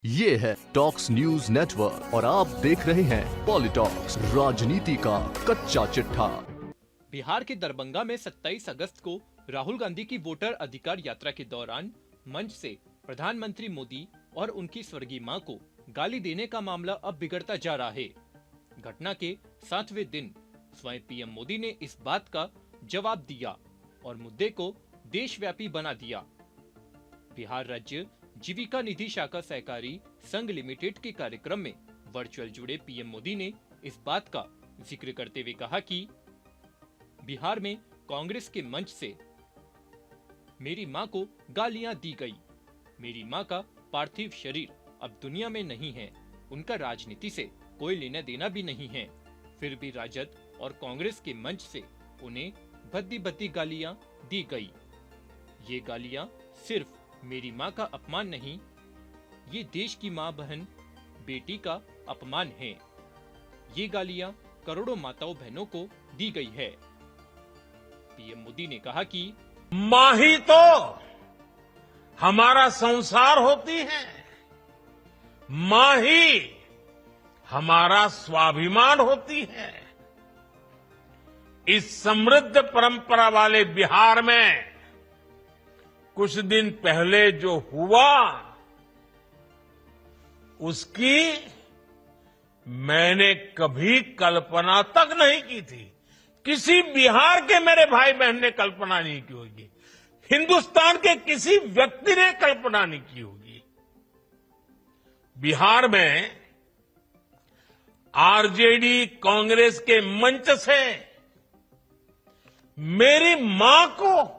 ये है talks news network और आप देख रहे हैं पॉलिटॉक्स, राजनीति का कच्चा चिट्ठा। बिहार के दरभंगा में 27 अगस्त को राहुल गांधी की वोटर अधिकार यात्रा के दौरान मंच से प्रधानमंत्री मोदी और उनकी स्वर्गीय मां को गाली देने का मामला अब बिगड़ता जा रहा है। घटना के 7वें दिन स्वयं पीएम मोदी ने इस बात का जवाब दिया और मुद्दे को देशव्यापी बना दिया। बिहार राज्य जीविका निधि शाखा सहकारी संघ लिमिटेड के कार्यक्रम में वर्चुअल जुड़े पीएम मोदी ने इस बात का जिक्र करते हुए कहा कि बिहार में कांग्रेस के मंच से मेरी मां को गालियां दी गई। मेरी मां का पार्थिव शरीर अब दुनिया में नहीं है, उनका राजनीति से कोई लेना देना भी नहीं है। फिर भी राजद और कांग्रेस के मंच से उन्हें भद्दी भद्दी गालियां दी गई। ये गालियां सिर्फ मेरी मां का अपमान नहीं, ये देश की मां, बहन, बेटी का अपमान है। ये गालियां करोड़ों माताओं बहनों को दी गई है। पीएम मोदी ने कहा कि मां ही तो हमारा संसार होती है, मां ही हमारा स्वाभिमान होती है। इस समृद्ध परंपरा वाले बिहार में कुछ दिन पहले जो हुआ उसकी मैंने कभी कल्पना तक नहीं की थी। किसी बिहार के मेरे भाई बहन ने कल्पना नहीं की होगी, हिंदुस्तान के किसी व्यक्ति ने कल्पना नहीं की होगी। बिहार में आरजेडी कांग्रेस के मंच से मेरी मां को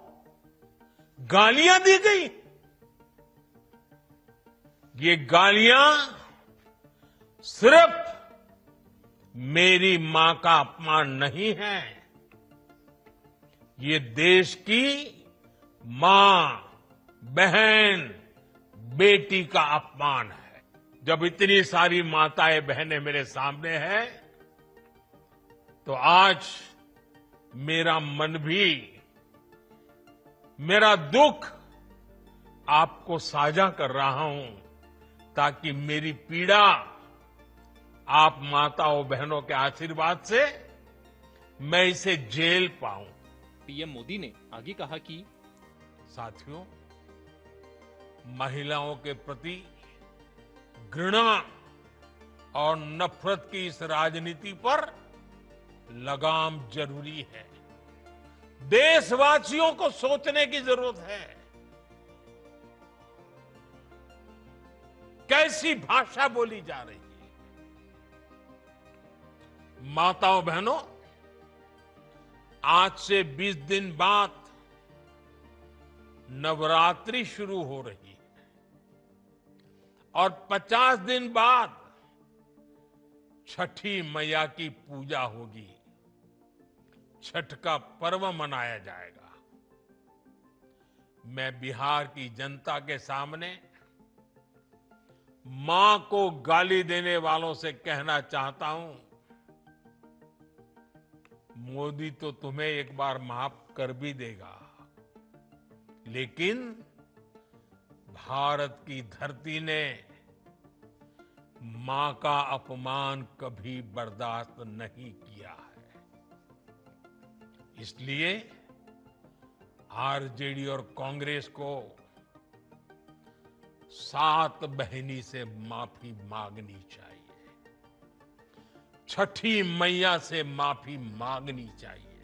गालियां दी गई। ये गालियां सिर्फ मेरी मां का अपमान नहीं है, ये देश की मां, बहन, बेटी का अपमान है। जब इतनी सारी माताएं बहनें मेरे सामने हैं तो आज मेरा मन भी, मेरा दुख आपको साझा कर रहा हूं ताकि मेरी पीड़ा आप माताओं बहनों के आशीर्वाद से मैं इसे झेल पाऊं। पीएम मोदी ने आगे कहा कि साथियों, महिलाओं के प्रति घृणा और नफरत की इस राजनीति पर लगाम जरूरी है। देशवासियों को सोचने की जरूरत है। कैसी भाषा बोली जा रही है। माताओं बहनों, आज से 20 दिन बाद नवरात्रि शुरू हो रही है और 50 दिन बाद छठी मैया की पूजा होगी, छठ का पर्व मनाया जाएगा। मैं बिहार की जनता के सामने मां को गाली देने वालों से कहना चाहता हूं, मोदी तो तुम्हें एक बार माफ कर भी देगा, लेकिन भारत की धरती ने मां का अपमान कभी बर्दाश्त नहीं किया है। इसलिए आरजेडी और कांग्रेस को सात बहिनी से माफी मांगनी चाहिए, छठी मैया से माफी मांगनी चाहिए।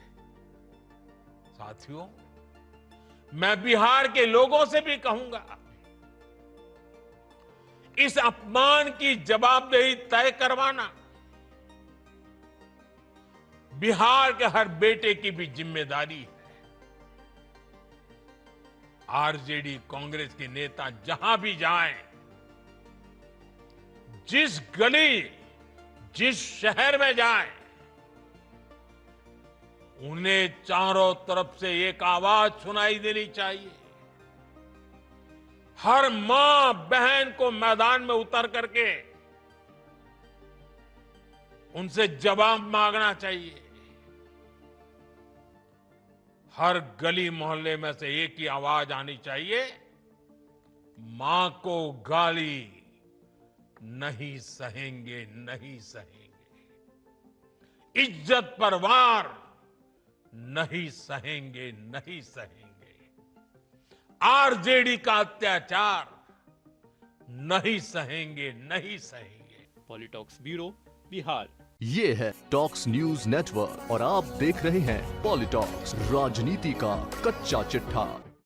साथियों, मैं बिहार के लोगों से भी कहूंगा, इस अपमान की जवाबदेही तय करवाना बिहार के हर बेटे की भी जिम्मेदारी है। आरजेडी कांग्रेस के नेता जहां भी जाएं, जिस गली, जिस शहर में जाएं, उन्हें चारों तरफ से एक आवाज सुनाई देनी चाहिए। हर मां बहन को मैदान में उतर करके उनसे जवाब मांगना चाहिए। हर गली मोहल्ले में से एक ही आवाज आनी चाहिए, मां को गाली, नहीं सहेंगे, नहीं सहेंगे। इज्जत पर वार नहीं सहेंगे, नहीं सहेंगे। आरजेडी का अत्याचार नहीं सहेंगे, नहीं सहेंगे। पॉलिटॉक्स ब्यूरो, बिहार। ये है टॉक्स न्यूज नेटवर्क और आप देख रहे हैं पॉलिटॉक्स, राजनीति का कच्चा चिट्ठा।